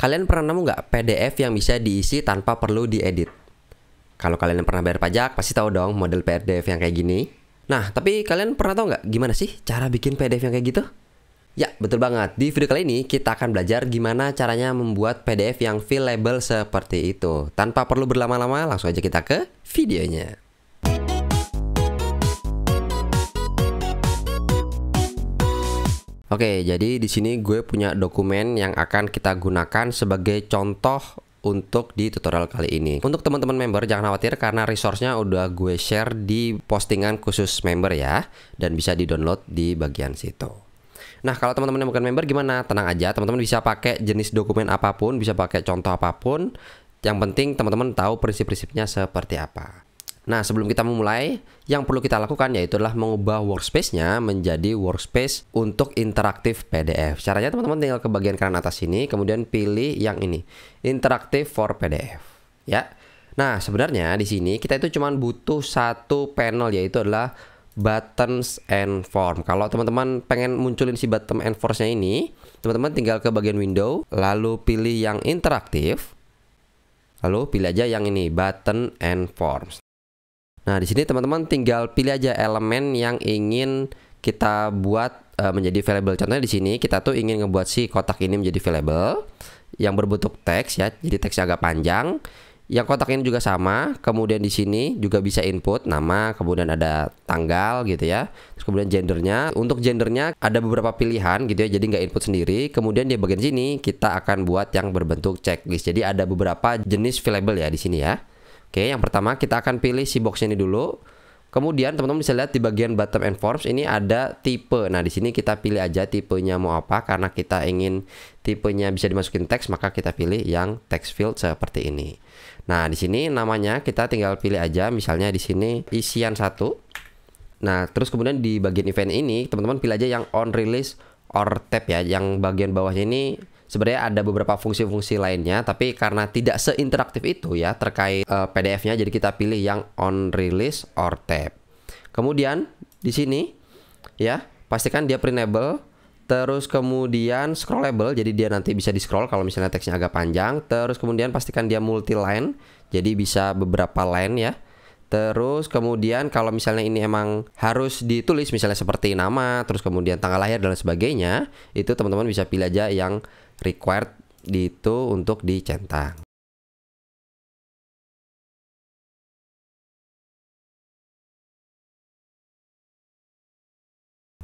Kalian pernah nemu nggak PDF yang bisa diisi tanpa perlu diedit? Kalau kalian yang pernah bayar pajak, pasti tahu dong model PDF yang kayak gini. Nah, tapi kalian pernah tahu nggak gimana sih cara bikin PDF yang kayak gitu? Ya, betul banget. Di video kali ini kita akan belajar gimana caranya membuat PDF yang fillable seperti itu. Tanpa perlu berlama-lama, langsung aja kita ke videonya. Oke, jadi di sini gue punya dokumen yang akan kita gunakan sebagai contoh untuk di tutorial kali ini. Untuk teman-teman member jangan khawatir karena resource-nya udah gue share di postingan khusus member ya, dan bisa di-download di bagian situ. Nah, kalau teman-teman yang bukan member gimana? Tenang aja, teman-teman bisa pakai jenis dokumen apapun, bisa pakai contoh apapun. Yang penting teman-teman tahu prinsip-prinsipnya seperti apa. Nah, sebelum kita memulai, yang perlu kita lakukan yaitu adalah mengubah workspace-nya menjadi workspace untuk interaktif PDF. Caranya teman-teman tinggal ke bagian kanan atas sini, kemudian pilih yang ini, interaktif for PDF. Ya. Nah, sebenarnya di sini kita itu cuma butuh satu panel, yaitu adalah buttons and form. Kalau teman-teman pengen munculin si button and forms-nya ini, teman-teman tinggal ke bagian window, lalu pilih yang interaktif, lalu pilih aja yang ini, button and forms. Nah, di sini teman-teman tinggal pilih aja elemen yang ingin kita buat menjadi available. Contohnya di sini kita tuh ingin ngebuat si kotak ini menjadi available yang berbentuk teks ya, jadi teksnya agak panjang. Yang kotak ini juga sama. Kemudian di sini juga bisa input nama, kemudian ada tanggal gitu ya. Terus kemudian gendernya. Untuk gendernya ada beberapa pilihan gitu ya, jadi nggak input sendiri. Kemudian di bagian sini kita akan buat yang berbentuk checklist. Jadi ada beberapa jenis available ya di sini ya. Oke, yang pertama kita akan pilih si box ini dulu. Kemudian teman-teman bisa lihat di bagian button and forms ini ada tipe. Nah, di sini kita pilih aja tipenya mau apa, karena kita ingin tipenya bisa dimasukin teks, maka kita pilih yang text field seperti ini. Nah, di sini namanya kita tinggal pilih aja, misalnya di sini isian 1. Nah, terus kemudian di bagian event ini teman-teman pilih aja yang on release or tab ya. Yang bagian bawahnya ini sebenarnya ada beberapa fungsi-fungsi lainnya, tapi karena tidak seinteraktif itu ya terkait PDF-nya, jadi kita pilih yang on release or tab. Kemudian di sini ya pastikan dia printable, terus kemudian scrollable, jadi dia nanti bisa di scroll kalau misalnya teksnya agak panjang. Terus kemudian pastikan dia multi line, jadi bisa beberapa line ya. Terus kemudian kalau misalnya ini emang harus ditulis, misalnya seperti nama, terus kemudian tanggal lahir dan sebagainya, itu teman-teman bisa pilih aja yang required itu untuk dicentang.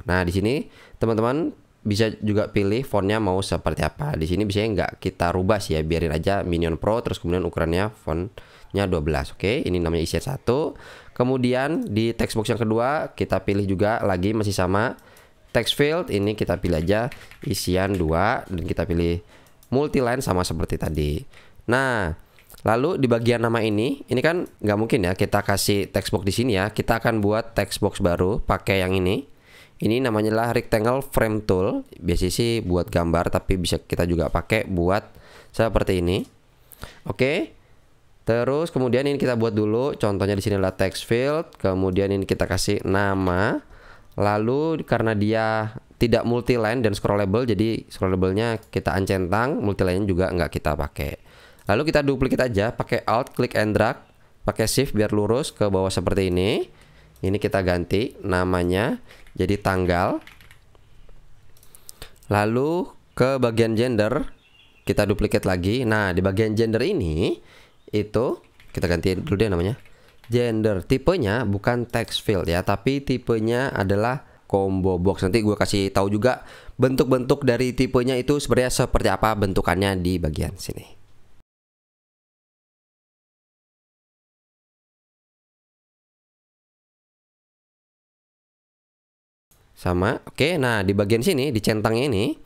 Nah, di sini teman-teman bisa juga pilih fontnya mau seperti apa. Di sini biasanya nggak kita rubah sih ya, biarin aja Minion Pro, terus kemudian ukurannya fontnya 12. Oke, ini namanya isian 1. Kemudian di text box yang kedua kita pilih juga lagi masih sama text field, ini kita pilih aja isian 2 dan kita pilih multiline sama seperti tadi. Nah, lalu di bagian nama ini kan nggak mungkin ya kita kasih text box di sini ya. Kita akan buat text box baru pakai yang ini. Ini namanya lah rectangle frame tool. Biasanya sih buat gambar, tapi bisa kita juga pakai buat seperti ini. Oke. Terus kemudian ini kita buat dulu. Contohnya di sini adalah text field. Kemudian ini kita kasih nama. Lalu karena dia tidak multiline dan scrollable, jadi scrollable-nya kita uncentang, multiline juga nggak kita pakai. Lalu kita duplicate aja, pakai Alt, klik and drag, pakai Shift biar lurus ke bawah seperti ini. Ini kita ganti namanya jadi tanggal. Lalu ke bagian gender kita duplicate lagi. Nah, di bagian gender ini itu kita ganti dulu deh namanya. Gender, tipenya bukan text field ya, tapi tipenya adalah combo box. Nanti gue kasih tahu juga bentuk-bentuk dari tipenya itu sebenarnya seperti apa bentukannya di bagian sini. Sama, oke. Nah, di bagian sini, di centangnya ini,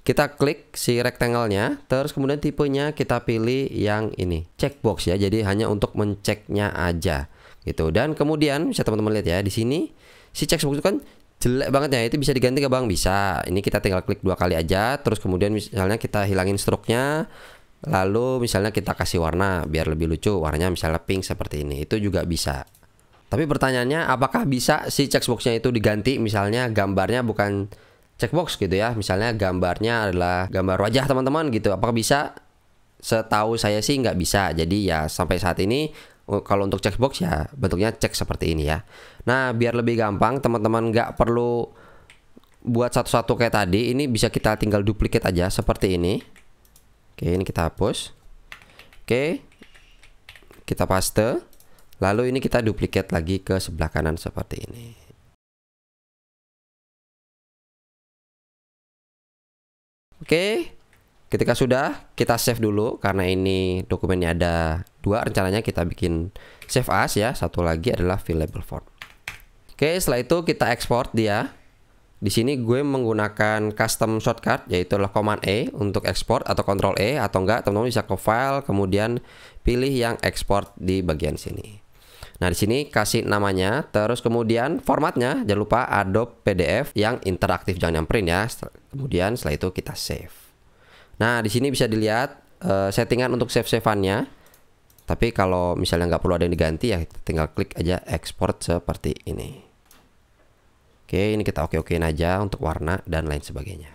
kita klik si rectangle-nya, terus kemudian tipenya kita pilih yang ini, checkbox ya. Jadi hanya untuk menceknya aja, gitu. Dan kemudian bisa teman-teman lihat ya di sini, si checkbox itu kan jelek banget ya, itu bisa diganti ke bang, bisa. Ini kita tinggal klik 2 kali aja, terus kemudian misalnya kita hilangin stroke-nya, lalu misalnya kita kasih warna biar lebih lucu, warnanya misalnya pink seperti ini, itu juga bisa. Tapi pertanyaannya, apakah bisa si checkbox-nya itu diganti, misalnya gambarnya bukan checkbox gitu ya. Misalnya gambarnya adalah gambar wajah teman-teman gitu. Apakah bisa? Setahu saya sih nggak bisa. Jadi ya sampai saat ini kalau untuk checkbox ya bentuknya cek seperti ini ya. Nah biar lebih gampang teman-teman nggak perlu buat satu-satu kayak tadi. Ini bisa kita tinggal duplicate aja seperti ini. Oke, ini kita hapus. Oke, kita paste. Lalu ini kita duplicate lagi ke sebelah kanan seperti ini. Oke, ketika sudah, kita save dulu karena ini dokumennya ada dua. Rencananya kita bikin save as ya. Satu lagi adalah fillable form. Oke, setelah itu kita ekspor dia. Di sini gue menggunakan custom shortcut yaitu adalah Command E untuk ekspor atau Control E, atau enggak teman-teman bisa ke file kemudian pilih yang ekspor di bagian sini. Nah, di sini kasih namanya, terus kemudian formatnya jangan lupa Adobe PDF yang interaktif, jangan yang print ya. Kemudian setelah itu kita save. Nah, di sini bisa dilihat settingan untuk save-save-annya. Tapi kalau misalnya nggak perlu ada yang diganti ya tinggal klik aja export seperti ini. Oke, ini kita oke-okein aja untuk warna dan lain sebagainya.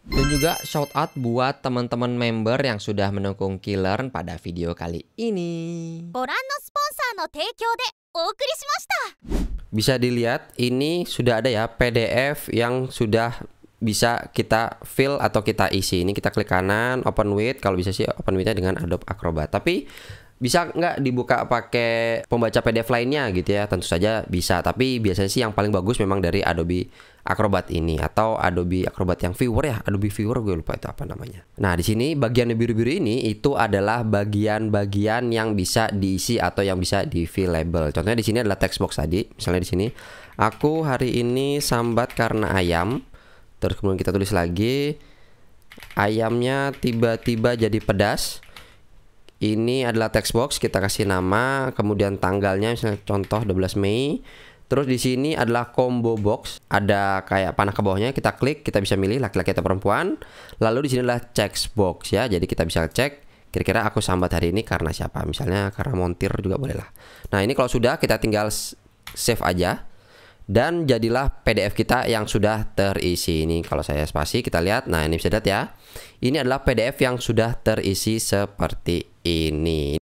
Dan juga shout out buat teman-teman member yang sudah mendukung Killer pada video kali ini. Bisa dilihat ini sudah ada ya PDF yang sudah bisa kita fill atau kita isi. Ini kita klik kanan, open with. Kalau bisa sih open with-nya dengan Adobe Acrobat. Tapi bisa nggak dibuka pakai pembaca PDF lainnya gitu ya? Tentu saja bisa, tapi biasanya sih yang paling bagus memang dari Adobe Acrobat ini atau Adobe Acrobat yang Viewer ya, Adobe Viewer gue lupa itu apa namanya. Nah, di sini bagian biru-biru ini itu adalah bagian-bagian yang bisa diisi atau yang bisa di fillable. Contohnya di sini adalah text box tadi. Misalnya di sini, aku hari ini sambat karena ayam. Terus kemudian kita tulis lagi, ayamnya tiba-tiba jadi pedas. Ini adalah text box, kita kasih nama, kemudian tanggalnya misalnya contoh 12 Mei. Terus di sini adalah combo box, ada kayak panah ke bawahnya, kita klik, kita bisa milih laki-laki atau perempuan. Lalu di sini adalah text box ya, jadi kita bisa cek kira-kira aku sambat hari ini karena siapa, misalnya karena montir juga boleh lah. Nah, ini kalau sudah kita tinggal save aja dan jadilah PDF kita yang sudah terisi. Ini kalau saya spasi kita lihat, nah ini bisa lihat ya, ini adalah PDF yang sudah terisi seperti ini.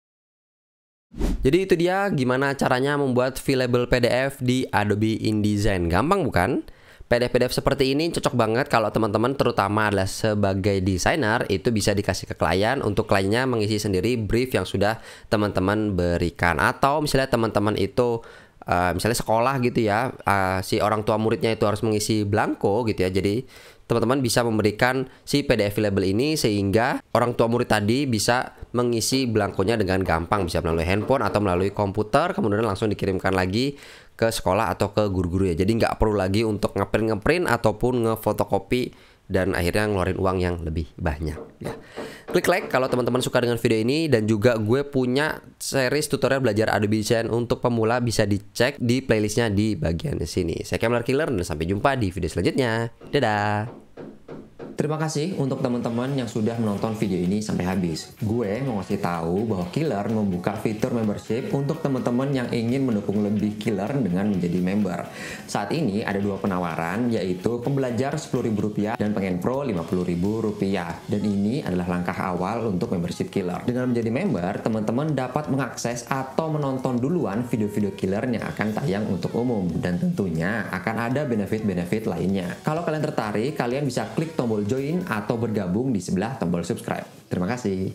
Jadi itu dia gimana caranya membuat fillable PDF di Adobe InDesign. Gampang bukan? PDF-PDF seperti ini cocok banget kalau teman-teman terutama adalah sebagai desainer, itu bisa dikasih ke klien untuk kliennya mengisi sendiri brief yang sudah teman-teman berikan. Atau misalnya teman-teman itu misalnya sekolah gitu ya, si orang tua muridnya itu harus mengisi blanko gitu ya. Jadi teman-teman bisa memberikan si PDF fillable ini sehingga orang tua murid tadi bisa mengisi blankonya dengan gampang, bisa melalui handphone atau melalui komputer, kemudian langsung dikirimkan lagi ke sekolah atau ke guru-guru ya. Jadi nggak perlu lagi untuk ngeprint ataupun ngefotokopi dan akhirnya ngeluarin uang yang lebih banyak ya. Klik like kalau teman-teman suka dengan video ini, dan juga gue punya series tutorial belajar Adobe Design untuk pemula, bisa dicek di playlistnya di bagian sini. Saya Kemlar Killer dan sampai jumpa di video selanjutnya. Dadah. Terima kasih untuk teman-teman yang sudah menonton video ini sampai habis. Gue mau ngasih tahu bahwa Killer membuka fitur membership untuk teman-teman yang ingin mendukung lebih Killer dengan menjadi member. Saat ini ada dua penawaran, yaitu pembelajar Rp10.000 dan pengen pro Rp50.000. Dan ini adalah langkah awal untuk membership Killer. Dengan menjadi member, teman-teman dapat mengakses atau menonton duluan video-video Killer yang akan tayang untuk umum. Dan tentunya akan ada benefit-benefit lainnya. Kalau kalian tertarik, kalian bisa klik tombol join atau bergabung di sebelah tombol subscribe. Terima kasih.